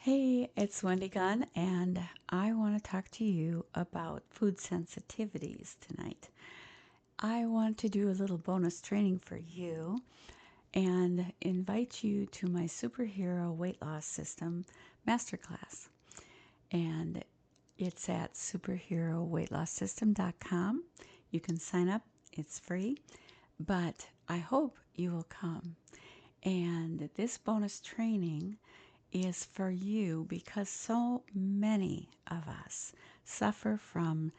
Hey, it's Wendy Gunn, and I want to talk to you about food sensitivities tonight. I want to do a little bonus training for you and invite you to my superhero weight loss system masterclass. And it's at superheroweightloss.com. You can sign up, it's free, but I hope you will come. And this bonus training is for you because so many of us suffer from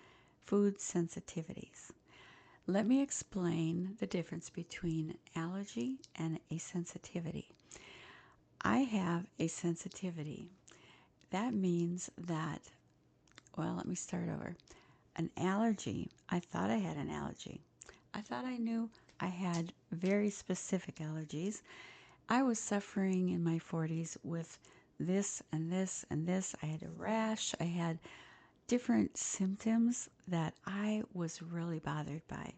food sensitivities. Let me explain the difference between allergy and a sensitivity. I have a sensitivity. That means that, let me start over. An allergy, I thought I had an allergy. I thought I knew I had very specific allergies. I was suffering in my 40s with this and this and this. I had a rash. I had different symptoms that I was really bothered by.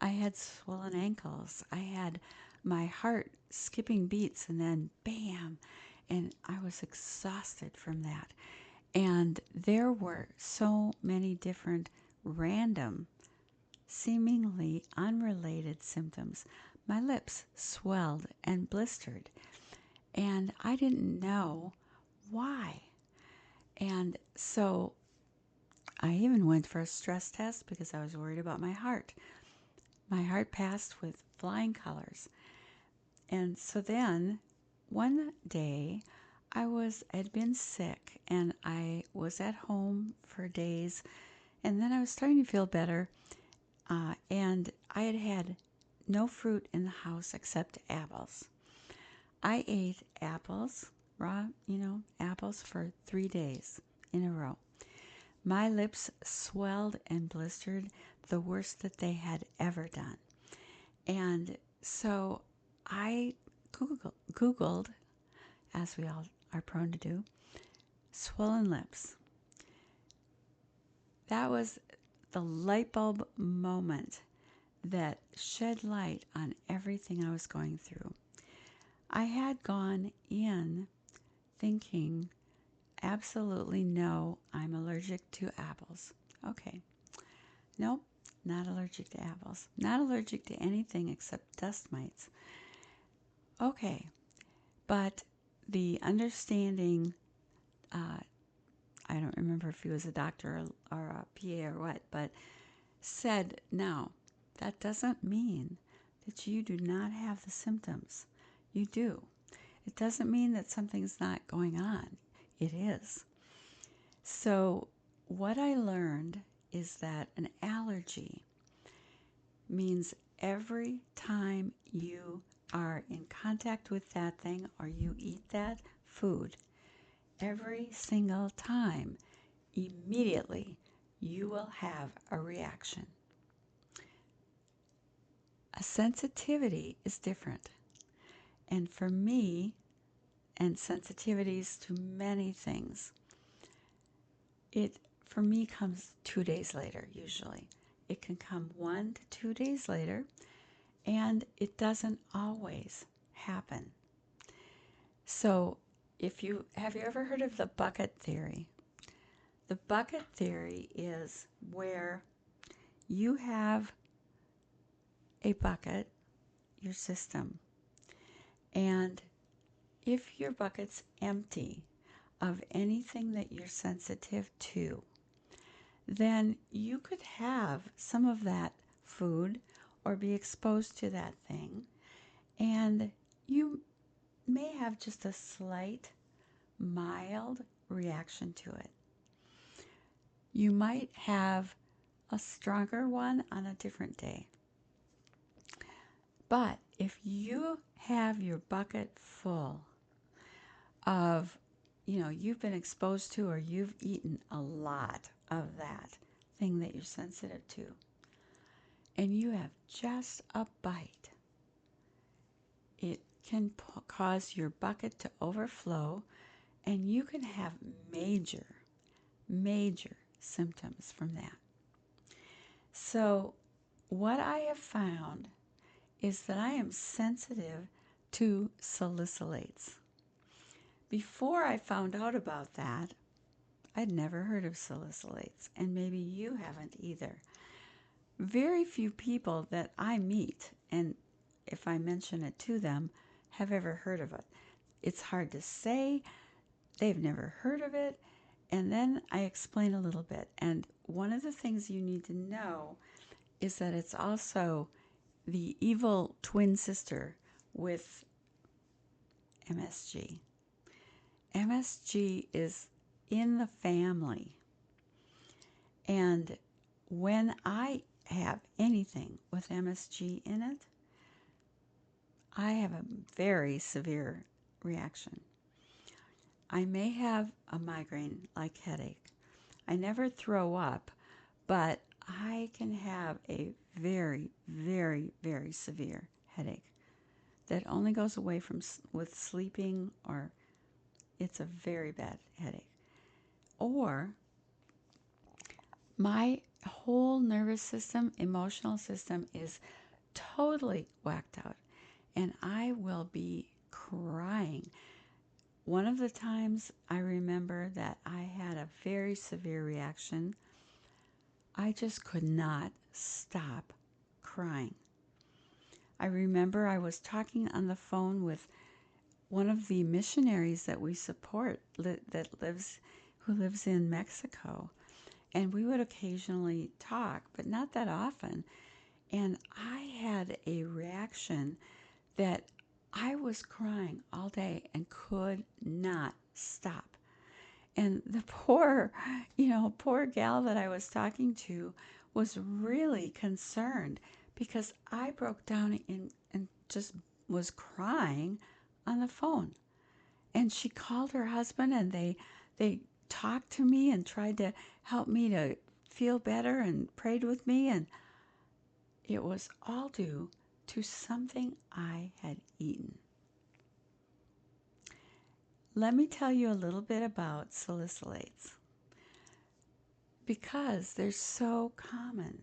I had swollen ankles. I had my heart skipping beats and then bam. And I was exhausted from that. And there were so many different random, seemingly unrelated symptoms. My lips swelled and blistered, and I didn't know why. And so I even went for a stress test because I was worried about my heart. My heart passed with flying colors. And so then one day had been sick and I was at home for days, and then I was starting to feel better. And I had had no fruit in the house except apples. I ate apples, raw, apples for 3 days in a row. My lips swelled and blistered the worst that they had ever done. And so I Googled, as we all are prone to do, swollen lips. That was the light bulb moment that shed light on everything I was going through. I had gone in thinking, absolutely no, I'm allergic to apples. Okay. Nope, not allergic to apples. Not allergic to anything except dust mites. Okay. But the understanding, I don't remember if he was a doctor or a PA or what, but said, no, that doesn't mean that you do not have the symptoms. You do. It doesn't mean that something's not going on. It is. So what I learned is that an allergy means every time you are in contact with that thing or you eat that food, every single time, immediately you will have a reaction. A sensitivity is different. And for me, and sensitivities to many things, it for me comes 2 days later usually. It can come 1 to 2 days later, and it doesn't always happen. So have you ever heard of the bucket theory? The bucket theory is where you have a bucket, your system, and if your bucket's empty of anything that you're sensitive to, then you could have some of that food or be exposed to that thing, and you may have just a slight, mild reaction to it. You might have a stronger one on a different day. But if you have your bucket full of, you've been exposed to or you've eaten a lot of that thing that you're sensitive to, and you have just a bite, it can cause your bucket to overflow, and you can have major, major symptoms from that. So what I have found is that I am sensitive to salicylates. Before I found out about that, I'd never heard of salicylates, and maybe you haven't either. Very few people that I meet, and if I mention it to them, have ever heard of it. It's hard to say, they've never heard of it, and then I explain a little bit. And one of the things you need to know is that it's also the evil twin sister with MSG. MSG is in the family. And when I have anything with MSG in it, I have a very severe reaction. I may have a migraine like headache. I never throw up, but I can have a very, very, very severe headache that only goes away with sleeping, or it's a very bad headache. Or my whole nervous system, emotional system is totally whacked out, and I will be crying. One of the times I remember that I had a very severe reaction, I just could not stop crying. I remember I was talking on the phone with one of the missionaries that we support who lives in Mexico, and we would occasionally talk, but not that often. And I had a reaction that I was crying all day and could not stop. And the poor gal that I was talking to was really concerned because I broke down and just was crying on the phone. And she called her husband, and they talked to me and tried to help me to feel better and prayed with me. And it was all due to something I had eaten. Let me tell you a little bit about salicylates, because they're so common,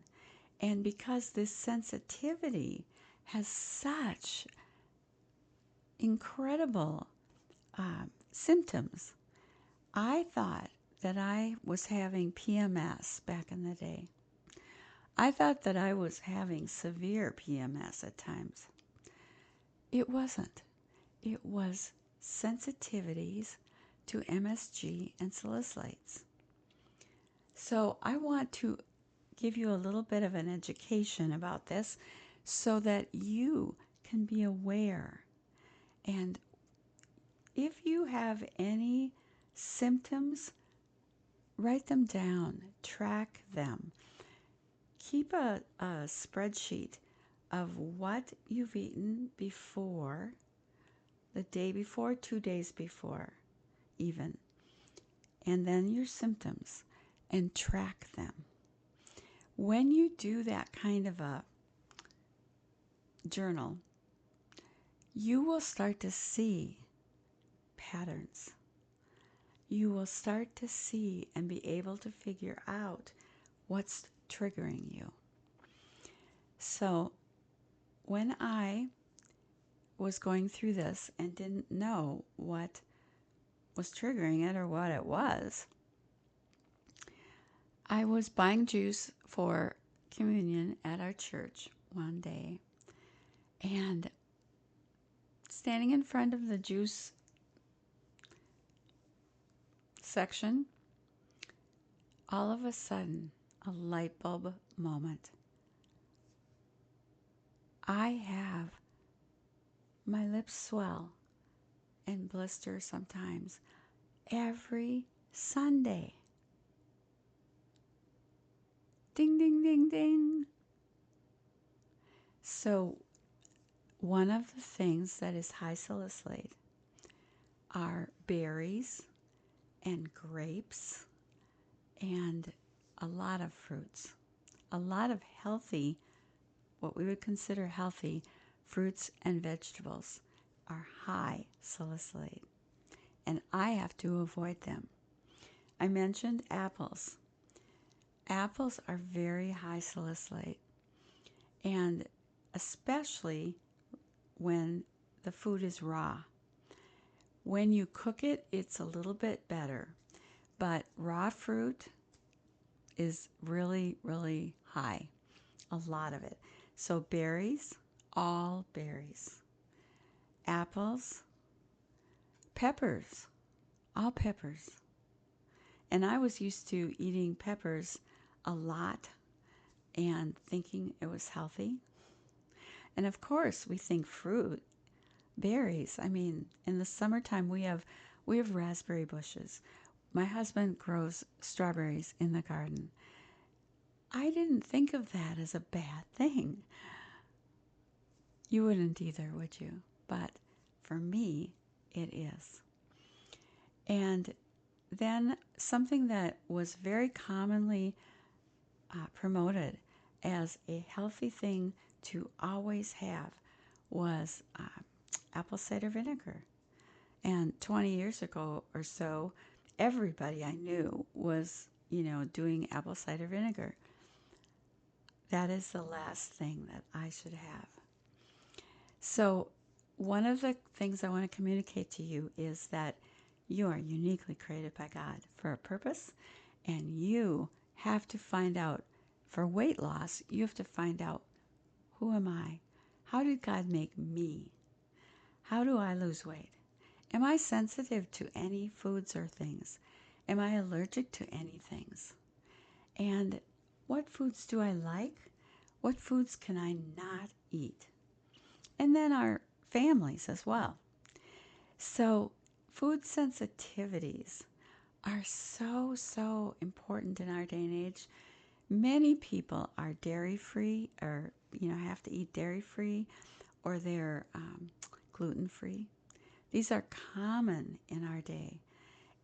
and because this sensitivity has such incredible symptoms. I thought that I was having PMS back in the day. I thought that I was having severe PMS at times. It wasn't. It was sensitivities to MSG and salicylates. So I want to give you a little bit of an education about this so that you can be aware. And if you have any symptoms, write them down, track them. Keep a spreadsheet of what you've eaten before, the day before, 2 days before, even, and then your symptoms, and track them. When you do that kind of a journal, you will start to see patterns. You will start to see and be able to figure out what's triggering you. So when I was going through this and didn't know what was triggering it or what it was, I was buying juice for communion at our church one day, and standing in front of the juice section, all of a sudden, a light bulb moment. I have my lips swell and blister sometimes every Sunday. Ding, ding, ding, ding. So one of the things that is high salicylate are berries and grapes and a lot of fruits. A lot of healthy, what we would consider healthy, fruits and vegetables are high salicylate, and I have to avoid them. I mentioned apples. Apples are very high salicylate, and especially when the food is raw. When you cook it, it's a little bit better, but raw fruit is really, really high, a lot of it. So berries, all berries, apples, peppers, all peppers. And I was used to eating peppers a lot and thinking it was healthy. And of course, we think fruit, berries. I mean, in the summertime we have raspberry bushes. My husband grows strawberries in the garden. I didn't think of that as a bad thing. You wouldn't either, would you? But for me, it is. And then something that was very commonly promoted as a healthy thing to always have was apple cider vinegar. And 20 years ago or so, everybody I knew was, doing apple cider vinegar. That is the last thing that I should have. So, one of the things I want to communicate to you is that you are uniquely created by God for a purpose, and you have to find out, for weight loss, you have to find out, who am I? How did God make me? How do I lose weight? Am I sensitive to any foods or things? Am I allergic to any things? And what foods do I like? What foods can I not eat? And then our families as well. So, food sensitivities are so, so important in our day and age. Many people are dairy free or, have to eat dairy free, or they're gluten free. These are common in our day.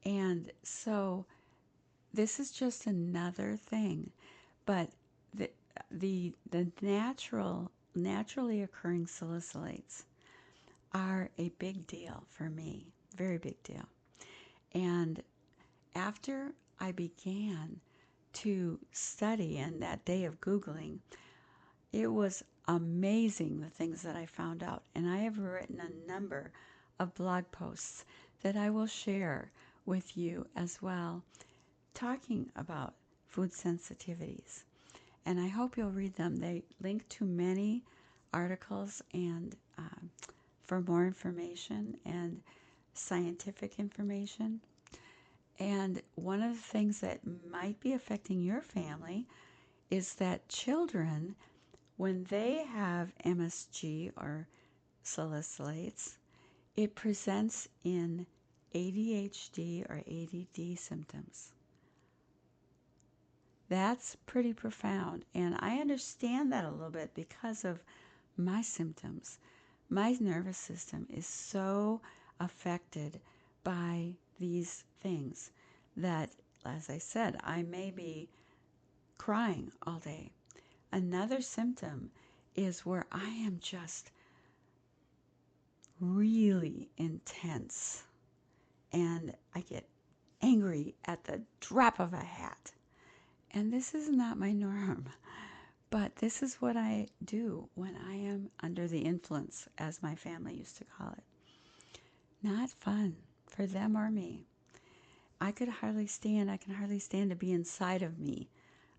And so this is just another thing. But the naturally occurring salicylates are a big deal for me, very big deal. And after I began to study, and that day of Googling, it was amazing the things that I found out. And I have written a number of blog posts that I will share with you as well, talking about food sensitivities. And I hope you'll read them. They link to many articles and for more information and scientific information. And one of the things that might be affecting your family is that children, when they have MSG or salicylates, it presents in ADHD or ADD symptoms. That's pretty profound. And I understand that a little bit because of my symptoms. My nervous system is so affected by these things that, as I said, I may be crying all day. Another symptom is where I am just really intense and I get angry at the drop of a hat. And this is not my norm, but this is what I do when I am under the influence, as my family used to call it. Not fun for them or me. I can hardly stand to be inside of me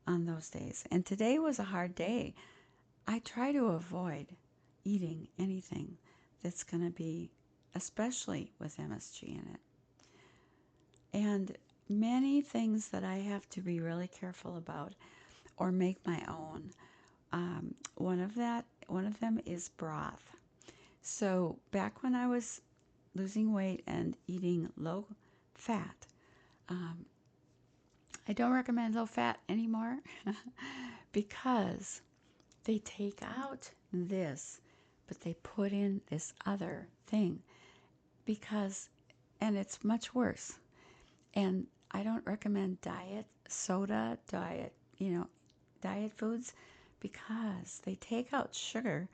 on those days. And today was a hard day. I try to avoid eating anything that's going to be, especially with MSG in it. And many things that I have to be really careful about or make my own. One of them is broth. So back when I was losing weight and eating low fat, I don't recommend low fat anymore because they take out this, but they put in this other thing and it's much worse. And I don't recommend diet soda, diet foods, because they take out sugar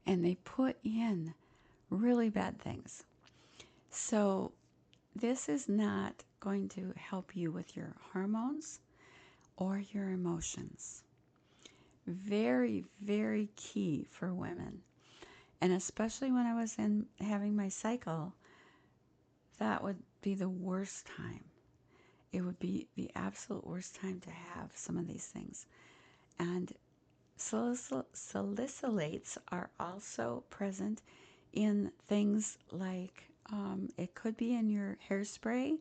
and they put in really bad things. So this is not going to help you with your hormones or your emotions. Very, very key for women. And especially when I was having my cycle, that would be the worst time. It would be the absolute worst time to have some of these things. And salicylates are also present in things like it could be in your hairspray,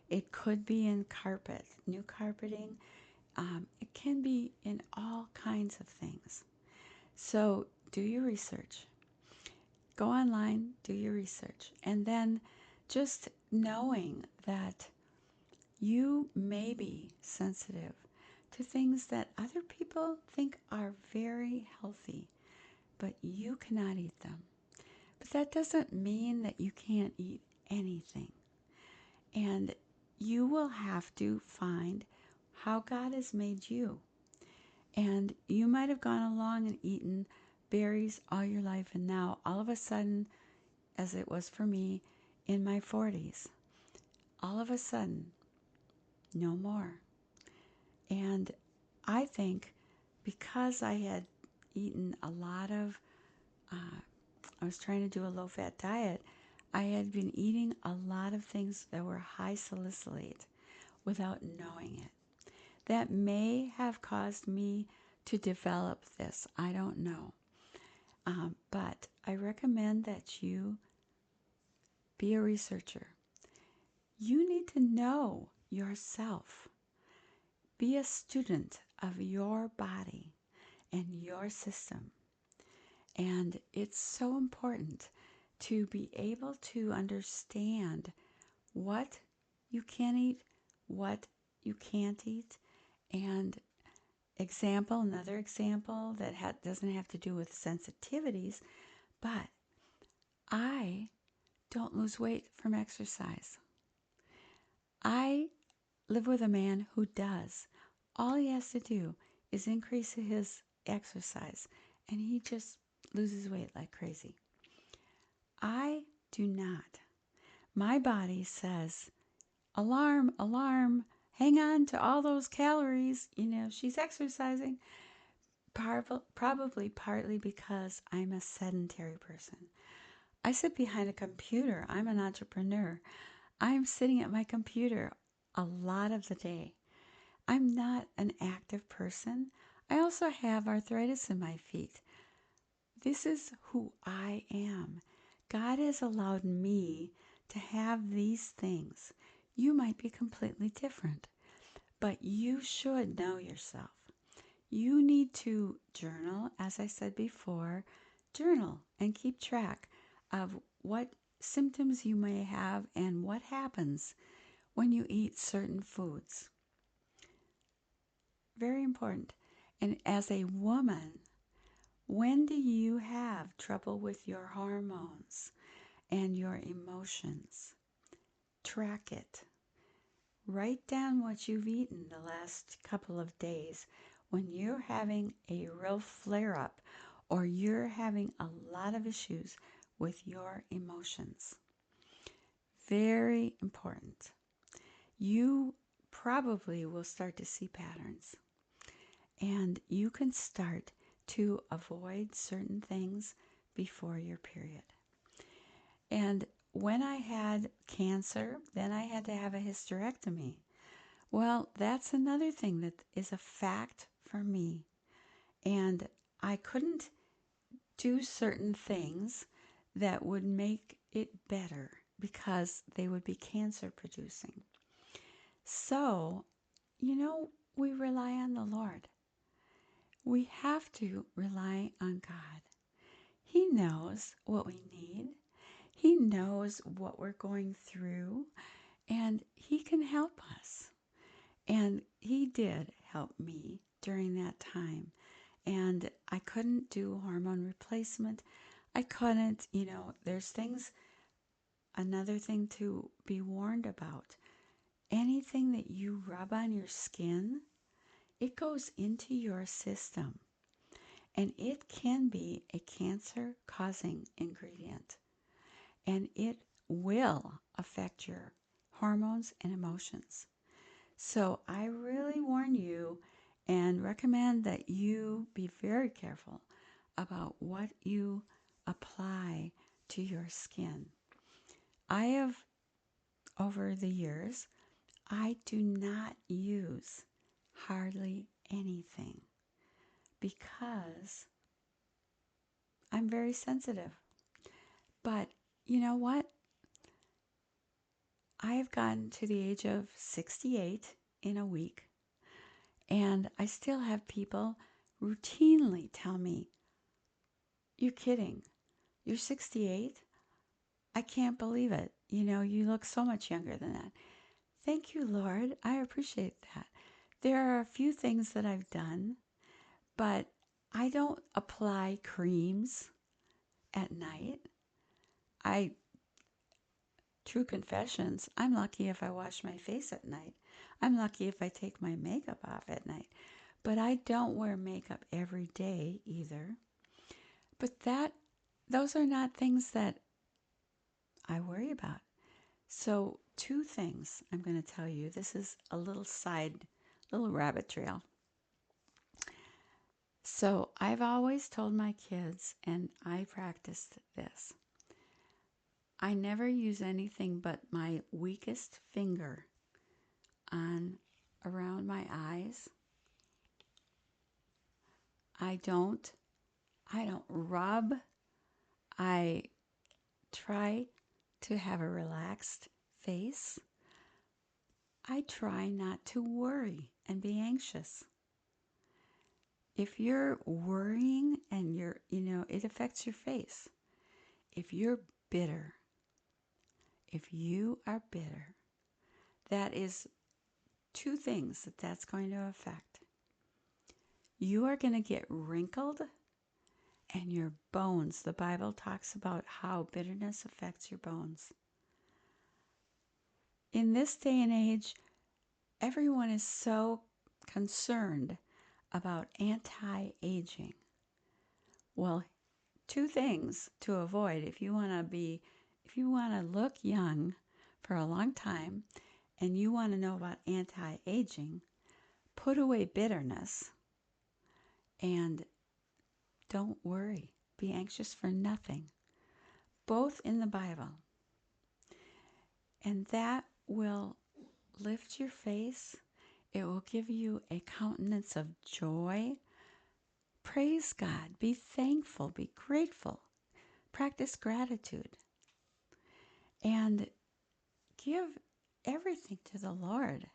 it could be in carpet, new carpeting. It can be in all kinds of things. So do your research. Go online, do your research. And then just knowing that you may be sensitive to things that other people think are very healthy, but you cannot eat them. But that doesn't mean that you can't eat anything. And you will have to find how God has made you. And you might have gone along and eaten berries all your life, and now all of a sudden, as it was for me in my 40s, all of a sudden, no more. And I think because I had eaten a lot of, I was trying to do a low-fat diet, I had been eating a lot of things that were high salicylate without knowing it. That may have caused me to develop this. I don't know. But I recommend that you be a researcher. You need to know yourself. Be a student of your body and your system. And it's so important to be able to understand what you can eat, what you can't eat, and another example that doesn't have to do with sensitivities, but I don't lose weight from exercise. I live with a man who does. All he has to do is increase his exercise, and he just loses weight like crazy. I do not. My body says, alarm, alarm, hang on to all those calories. She's exercising. Probably partly because I'm a sedentary person. I sit behind a computer. I'm an entrepreneur. I'm sitting at my computer a lot of the day. I'm not an active person. I also have arthritis in my feet. This is who I am. God has allowed me to have these things. You might be completely different, but you should know yourself. You need to journal, as I said before, journal and keep track of what symptoms you may have and what happens when you eat certain foods. Very important. And as a woman, when do you have trouble with your hormones and your emotions? Track it. Write down what you've eaten the last couple of days when you're having a real flare-up or you're having a lot of issues with your emotions. Very important. You probably will start to see patterns, and you can start to avoid certain things before your period. And when I had cancer, then I had to have a hysterectomy. Well, that's another thing that is a fact for me. And I couldn't do certain things that would make it better because they would be cancer producing. So, we rely on the Lord. We have to rely on God. He knows what we need. He knows what we're going through, and He can help us. And He did help me during that time. And I couldn't do hormone replacement. I couldn't, there's things, another thing to be warned about. Anything that you rub on your skin, it goes into your system. And it can be a cancer-causing ingredient. And it will affect your hormones and emotions. So I really warn you and recommend that you be very careful about what you apply to your skin. I have over the years, I do not use hardly anything because I'm very sensitive. But you know what? I have gotten to the age of 68 in a week, and I still have people routinely tell me, "You're kidding. You're 68? I can't believe it. You look so much younger than that." Thank you, Lord. I appreciate that. There are a few things that I've done, but I don't apply creams at night. True confessions, I'm lucky if I wash my face at night. I'm lucky if I take my makeup off at night. But I don't wear makeup every day either. But those are not things that I worry about. So, two things I'm going to tell you. This is a little rabbit trail. So, I've always told my kids, and I practiced this, I never use anything but my weakest finger on around my eyes. I don't rub. I try to have a relaxed face. I try not to worry and be anxious. If you're worrying and it affects your face. If you are bitter, that is two things that's going to affect. You are going to get wrinkled, and your bones. The Bible talks about how bitterness affects your bones. In this day and age, everyone is so concerned about anti-aging. Well, two things to avoid if you want to look young for a long time and you want to know about anti-aging, put away bitterness and don't worry. Be anxious for nothing. Both in the Bible. And that will lift your face. It will give you a countenance of joy. Praise God. Be thankful. Be grateful. Practice gratitude. And give everything to the Lord.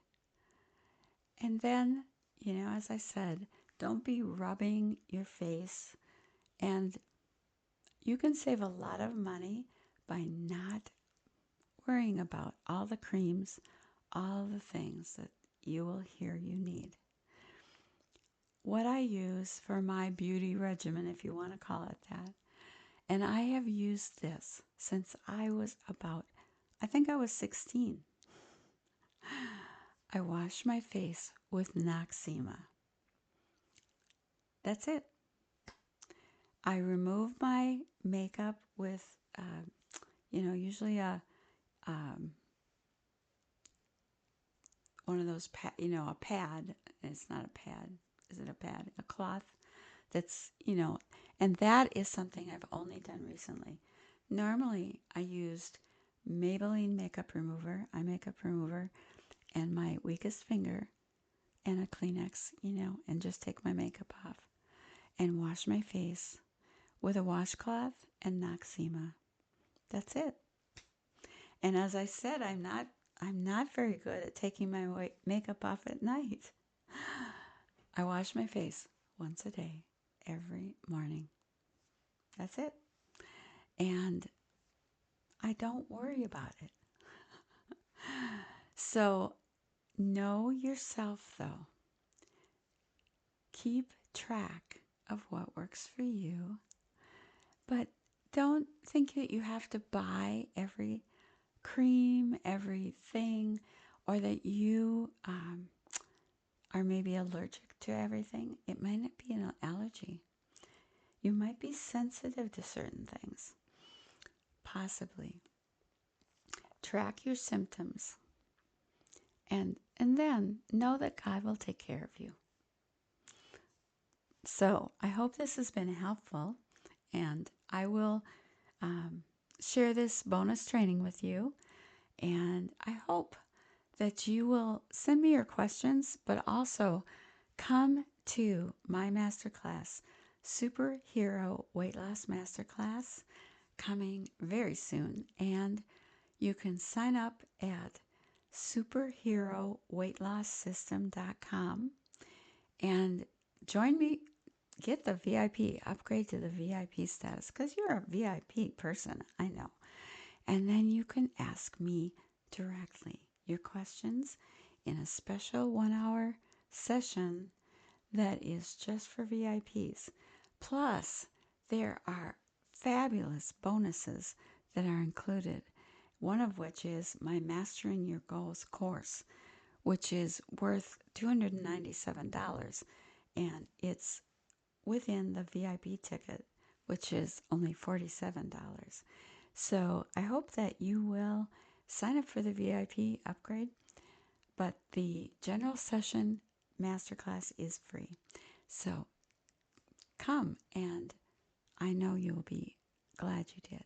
And then, as I said, don't be rubbing your face. And you can save a lot of money by not worrying about all the creams, all the things that you will hear you need. What I use for my beauty regimen, if you want to call it that, and I have used this since I was I think I was 16. I wash my face with Noxema. That's it. I remove my makeup with, usually one of those, a pad. It's not a pad. Is it a pad? A cloth that's, and that is something I've only done recently. Normally, I used Maybelline eye makeup remover, and my weakest finger, and a Kleenex, and just take my makeup off and wash my face with a washcloth and Noxema. That's it. And as I said, I'm not very good at taking my makeup off at night. I wash my face once a day, every morning. That's it. And I don't worry about it. So know yourself, though. Keep track of what works for you. But don't think that you have to buy every cream, everything, or that you are maybe allergic to everything. It might not be an allergy. You might be sensitive to certain things. Possibly. Track your symptoms. And then know that God will take care of you. So I hope this has been helpful, and I will share this bonus training with you. And I hope that you will send me your questions, but also come to my masterclass, Superhero Weight Loss Masterclass, coming very soon. And you can sign up at superheroweightloss.com and join me. Get the VIP, upgrade to the VIP status because you're a VIP person, I know. And then you can ask me directly your questions in a special 1 hour session that is just for VIPs. Plus, there are fabulous bonuses that are included, one of which is my Mastering Your Goals course, which is worth $297, and it's within the VIP ticket, which is only $47. So I hope that you will sign up for the VIP upgrade, but the general session masterclass is free. So come, and I know you'll be glad you did.